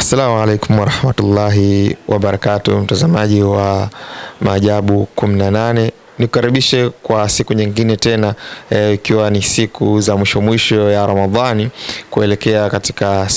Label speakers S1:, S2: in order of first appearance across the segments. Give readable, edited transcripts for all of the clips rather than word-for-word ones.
S1: Assalamu alaikum warahmatullahi wabarakatuh, mtazamaji wa Maajabu 18. Nikukaribishe kwa siku nyingine tena, ikiwa ni siku za mwisho ya Ramadhani kuelekea katika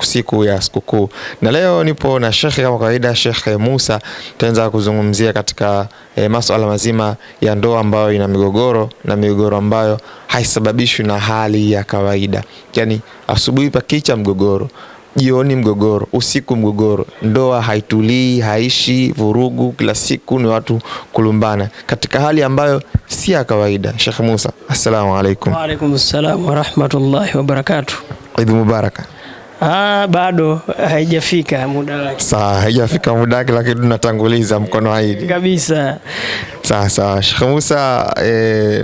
S1: siku ya sikukuu. Na leo nipo na Sheikh kama kawaida, Sheikh Musa. Tutaanza kuzungumzia katika masuala mazima ya ndoa ambayo ina migogoro, na migogoro ambayo haisababishwi na hali ya kawaida. Yani asubuhi pakicha mgogoro, jioni mgogoro, usiku mgogoro. Ndoa haitulii, haishi, vurugu, kila siku ni watu kulumbana katika hali ambayo si ya kawaida. Sheikh Musa, assalamu alaikum.
S2: Wa alaikum assalam wa rahmatullahi wa barakatuh.
S1: Eid Mubarak.
S2: Bado haijafika muda wake.
S1: Sawa, haijafika muda wake, lakini tunatanguliza mkono Eid
S2: kabisa.
S1: Sawa. Sheikh Musa,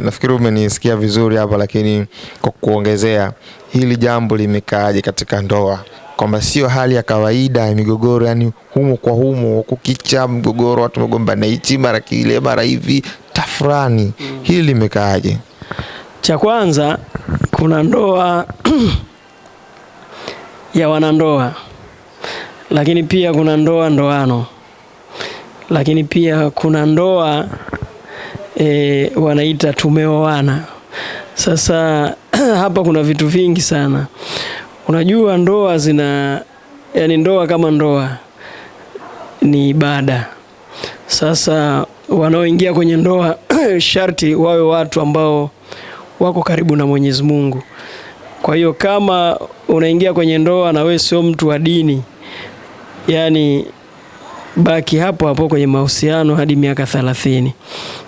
S1: nafikiri umenisikia vizuri hapa, lakini kwa kuongezea, hili jambo limekaaje katika ndoa? Kwamba sio hali ya kawaida ya migogoro, yani humo kwa humo, kukicha mgogoro, watu wagombana hichi mara kile mara hivi, tafrani. Hili limekaaje?
S2: Cha kwanza, kuna ndoa ya wanandoa, lakini pia kuna ndoa ndoano, lakini pia kuna ndoa wanaita tumeoana. Sasa hapa kuna vitu vingi sana. Unajua ndoa ndoa kama ndoa ni ibada. Sasa wanaoingia kwenye ndoa sharti wawe watu ambao wako karibu na Mwenyezi Mungu. Kwa hiyo kama unaingia kwenye ndoa na wewe sio mtu wa dini, yani baki hapo hapo kwenye mahusiano hadi miaka 30,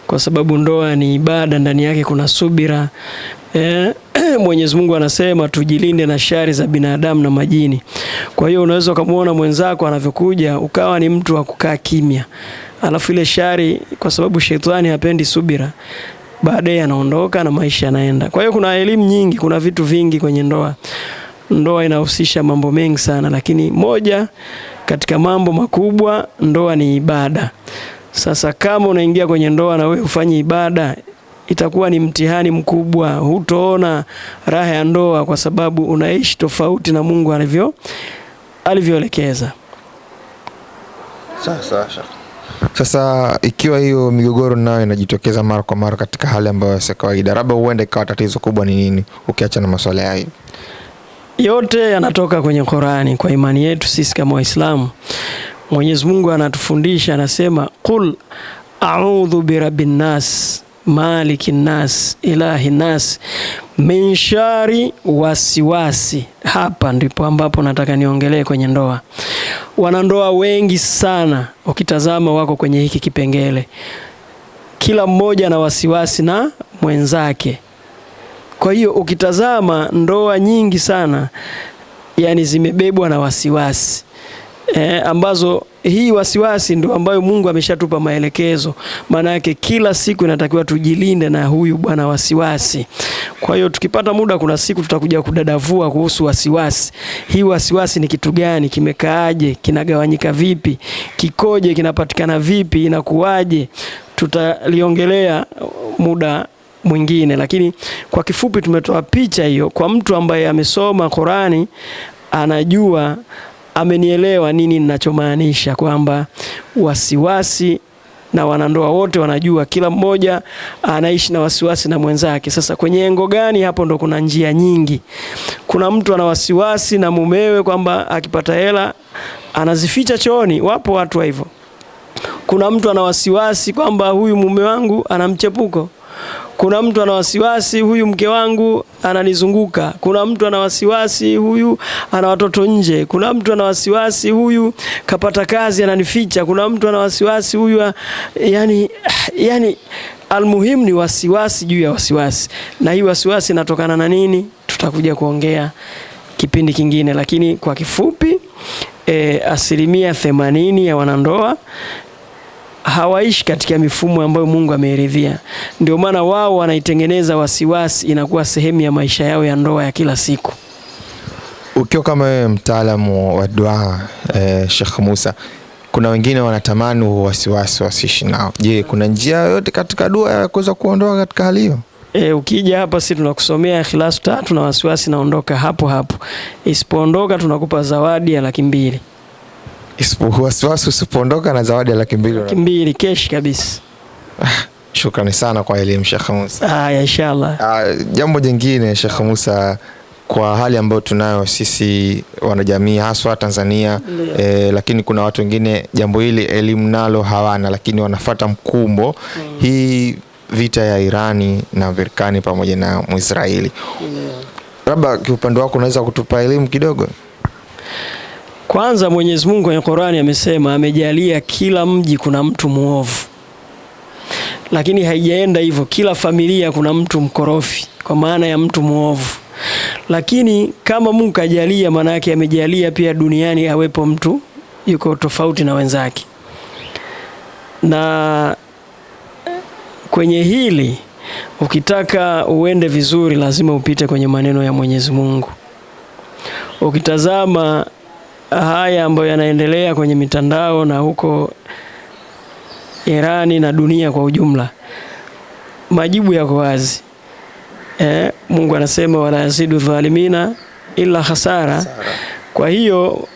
S2: kwa sababu ndoa ni ibada, ndani yake kuna subira. Mwenyezi Mungu anasema tujilinde na shari za binadamu na majini. Kwa hiyo unaweza kumuona mwenzako anavyokuja ukawa ni mtu wa kukaa kimya, alafu ile shari, kwa sababu shetani hapendi subira, baadaye anaondoka na maisha yanaenda. Kwa hiyo kuna elimu nyingi, kuna vitu vingi kwenye ndoa. Ndoa inahusisha mambo mengi sana, lakini moja katika mambo makubwa, ndoa ni ibada. Sasa kama unaingia kwenye ndoa na wewe ufanye ibada, itakuwa ni mtihani mkubwa. Hutoona raha ya ndoa kwa sababu unaishi tofauti na Mungu alivyoelekeza.
S1: Sasa ikiwa hiyo migogoro nayo inajitokeza mara kwa mara katika hali ambayo si kawaida, labda huenda ikawa tatizo kubwa ni nini, ukiacha na masuala ya hivi?
S2: Yote yanatoka kwenye Qur'ani. Kwa imani yetu sisi kama Waislamu, Mwenyezi Mungu anatufundisha, anasema qul a'udhu birabbin nas malikin nas ilahin nas min shari wasiwasi. Hapa ndipo ambapo nataka niongelee kwenye ndoa. Wanandoa wengi sana ukitazama wako kwenye hiki kipengele, kila mmoja na wasiwasi na mwenzake. Kwa hiyo ukitazama ndoa nyingi sana, yani zimebebwa na wasiwasi, ambazo hii wasiwasi ndio ambayo Mungu ameshatupa maelekezo. Maana yake kila siku inatakiwa tujilinde na huyu bwana wasiwasi. Kwa hiyo tukipata muda, kuna siku tutakuja kudadavua kuhusu wasiwasi. Hii wasiwasi ni kitu gani, kimekaaje, kinagawanyika vipi, kikoje, kinapatikana vipi, inakuaje? Tutaliongelea muda mwingine, lakini kwa kifupi tumetoa picha hiyo kwa mtu ambaye amesoma Qur'ani, anajua, amenielewa nini ninachomaanisha, kwamba wasiwasi, na wanandoa wote wanajua kila mmoja anaishi na wasiwasi na mwenzake. Sasa kwenye engo gani? Hapo ndo kuna njia nyingi. Kuna mtu ana wasiwasi na mumewe kwamba akipata hela anazificha chooni, wapo watu wa hivyo. Kuna mtu ana wasiwasi kwamba huyu mume wangu ana mchepuko. Kuna mtu ana wasiwasi huyu mke wangu ananizunguka. Kuna mtu ana wasiwasi huyu ana watoto nje. Kuna mtu ana wasiwasi huyu kapata kazi ananificha. Kuna mtu ana wasiwasi huyu yani almuhimu ni wasiwasi juu ya wasiwasi. Na hii wasiwasi inatokana na nini? Tutakuja kuongea kipindi kingine, lakini kwa kifupi, 80% ya wanandoa hawaishi katika mifumo ambayo Mungu ameridhia. Ndio maana wao wanaitengeneza wasiwasi, inakuwa sehemu ya maisha yao ya ndoa ya kila siku.
S1: Ukiwa kama mtaalamu wa dua, Sheikh Musa, kuna wengine wanatamani wasiwasi wasiishi nao. Je, kuna njia yoyote katika dua ya kuweza kuondoa katika hali hiyo?
S2: Ukija hapa sisi tunakusomea Ikhlas 3 na wasiwasi naondoka hapo hapo. Isipoondoka tunakupa zawadi ya 200,000.
S1: Wasiwasi usipoondoka na zawadi ya 200,000.
S2: 200,000 cash kabisa.
S1: Shukrani sana kwa elimu Sheikh Musa.
S2: Inshallah.
S1: Jambo jingine Sheikh Musa, kwa hali ambayo tunayo sisi wanajamii haswa Tanzania, lakini kuna watu wengine jambo hili elimu nalo hawana, lakini wanafuata mkumbo hii vita ya Irani na Marekani pamoja na Israeli. Labda kiupande wako unaweza kutupa elimu kidogo?
S2: Kwanza Mwenyezi Mungu kwenye Qur'ani amesema amejalia kila mji kuna mtu muovu. Lakini haijaenda hivyo, kila familia kuna mtu mkorofi kwa maana ya mtu muovu. Lakini kama Mungu kajalia, maana yake amejalia pia duniani awepo mtu yuko tofauti na wenzake. Na kwenye hili ukitaka uende vizuri lazima upite kwenye maneno ya Mwenyezi Mungu. Ukitazama haya ambayo yanaendelea kwenye mitandao na huko Irani na dunia kwa ujumla, majibu yako wazi. Mungu anasema wala yazidu dhalimina illa hasara. Kwa hiyo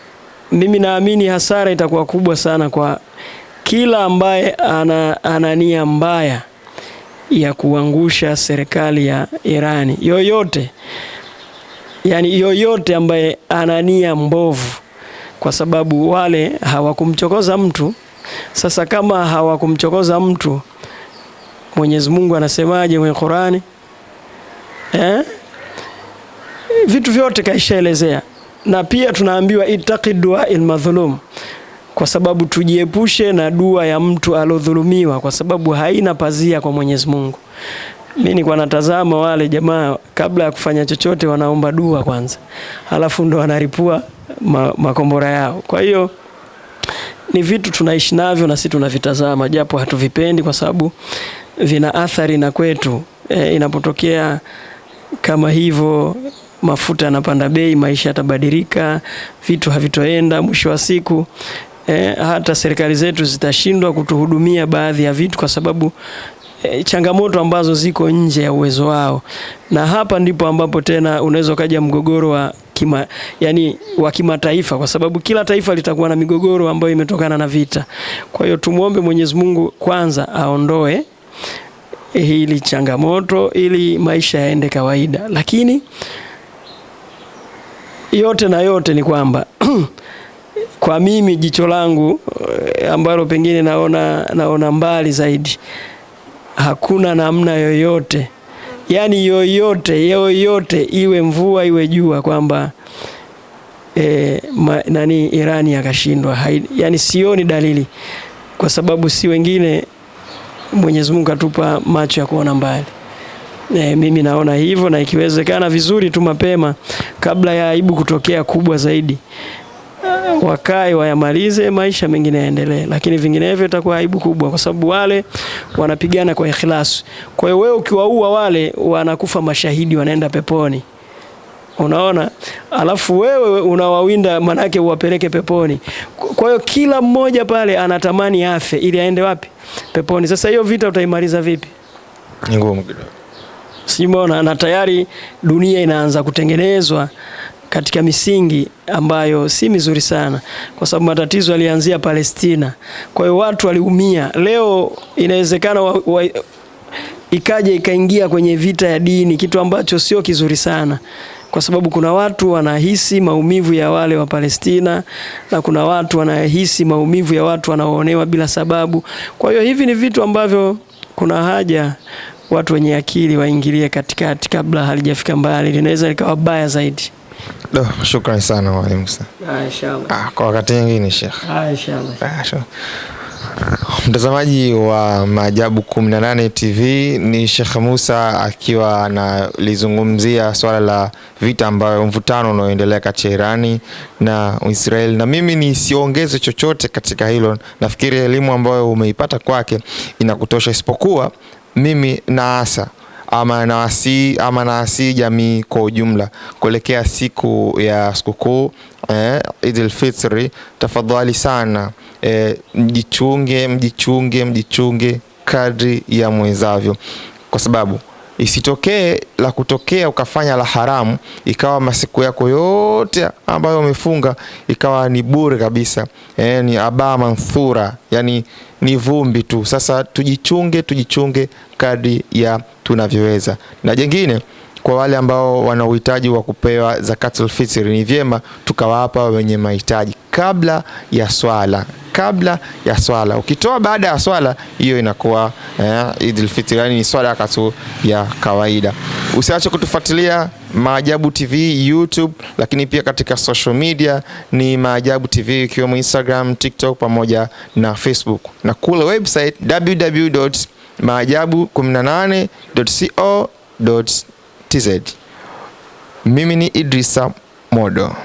S2: mimi naamini hasara itakuwa kubwa sana kwa kila ambaye ana nia mbaya ya kuangusha serikali ya Irani. Yoyote, yani yoyote ambaye ana nia mbovu, kwa sababu wale hawakumchokoza mtu. Sasa kama hawakumchokoza mtu, Mwenyezi Mungu anasemaje kwenye Qur'ani? Vitu vyote kaishaelezea. Na pia tunaambiwa ittaqi du'ail madhlum, kwa sababu tujiepushe na dua ya mtu alodhulumiwa, kwa sababu haina pazia kwa Mwenyezi Mungu. Mimi nilikuwa natazama wale jamaa kabla ya kufanya chochote wanaomba dua kwanza, halafu ndo wanaripua makombora yao. Kwa hiyo ni vitu tunaishi navyo na sisi tunavitazama, japo hatuvipendi kwa sababu vina athari na kwetu. Inapotokea kama hivyo, mafuta yanapanda bei, maisha yatabadilika, vitu havitoenda, mwisho wa siku hata serikali zetu zitashindwa kutuhudumia baadhi ya vitu kwa sababu changamoto ambazo ziko nje ya uwezo wao. Na hapa ndipo ambapo tena unaweza kaja mgogoro wa wa kimataifa, kwa sababu kila taifa litakuwa na migogoro ambayo imetokana na vita. Kwa hiyo tumuombe Mwenyezi Mungu kwanza aondoe hili changamoto ili maisha yaende kawaida. Lakini yote na yote ni kwamba kwa mimi jicho langu ambalo pengine naona mbali zaidi, hakuna namna yoyote, yani yoyote iwe mvua iwe jua, kwamba Irani akashindwa. Yani sioni dalili, kwa sababu si wengine, Mwenyezi Mungu atupa macho ya kuona mbali. Mimi naona hivyo, na ikiwezekana vizuri tu mapema kabla ya aibu kutokea kubwa zaidi, wakae wayamalize, maisha mengine yaendelee. Lakini vinginevyo itakuwa aibu kubwa, kwa sababu wale wanapigana kwa ikhlas. Kwa hiyo wewe ukiwaua wale, wanakufa mashahidi, wanaenda peponi. Unaona? Alafu wewe unawawinda, manake uwapeleke peponi. Kwa hiyo kila mmoja pale anatamani afe ili aende wapi? Peponi. Sasa hiyo vita utaimaliza vipi?
S1: Ni ngumu kidogo.
S2: Simona, na tayari dunia inaanza kutengenezwa katika misingi ambayo si mizuri sana, kwa sababu matatizo yalianzia Palestina. Kwa hiyo watu waliumia. Leo inawezekana ikaja ikaingia kwenye vita ya dini, kitu ambacho sio kizuri sana, kwa sababu kuna watu wanahisi maumivu ya wale wa Palestina na kuna watu wanahisi maumivu ya watu wanaoonewa bila sababu. Kwa hiyo hivi ni vitu ambavyo kuna haja watu wenye akili waingilie katikati kabla halijafika mbali, linaweza likawa baya zaidi.
S1: Shukrani sana mwalimu.
S2: Inshallah.
S1: Kwa wakati mwingine Sheikh.
S2: Inshallah.
S1: Mtazamaji wa Maajabu 18 TV, ni Sheikh Musa akiwa analizungumzia swala la vita ambayo mvutano unaoendelea kati ya Irani na Israeli. Na mimi nisiongeze chochote katika hilo. Nafikiri elimu ambayo umeipata kwake inakutosha, isipokuwa mimi naasa ama naasi jamii kwa ujumla kuelekea siku ya sikukuu Eid al-Fitr. Tafadhali sana mjichunge kadri ya mwezavyo, kwa sababu Isitokee la kutokea ukafanya la haramu, ikawa masiku yako yote ambayo umefunga ikawa ni bure kabisa, ni aba manthura, yani ni vumbi tu. Sasa tujichunge kadri ya tunavyoweza. Na jingine, kwa wale ambao wana uhitaji wa kupewa zakatul fitr, ni vyema tukawapa wenye mahitaji kabla ya swala. Ukitoa baada ya swala, hiyo inakuwa Idul Fitr, yani ni swala katu ya kawaida. Usiache kutufuatilia Maajabu TV YouTube, lakini pia katika social media ni Maajabu TV, ikiwemo Instagram, TikTok pamoja na Facebook, na kule website www.maajabu18.co.tz. Mimi ni Idrisa Modo.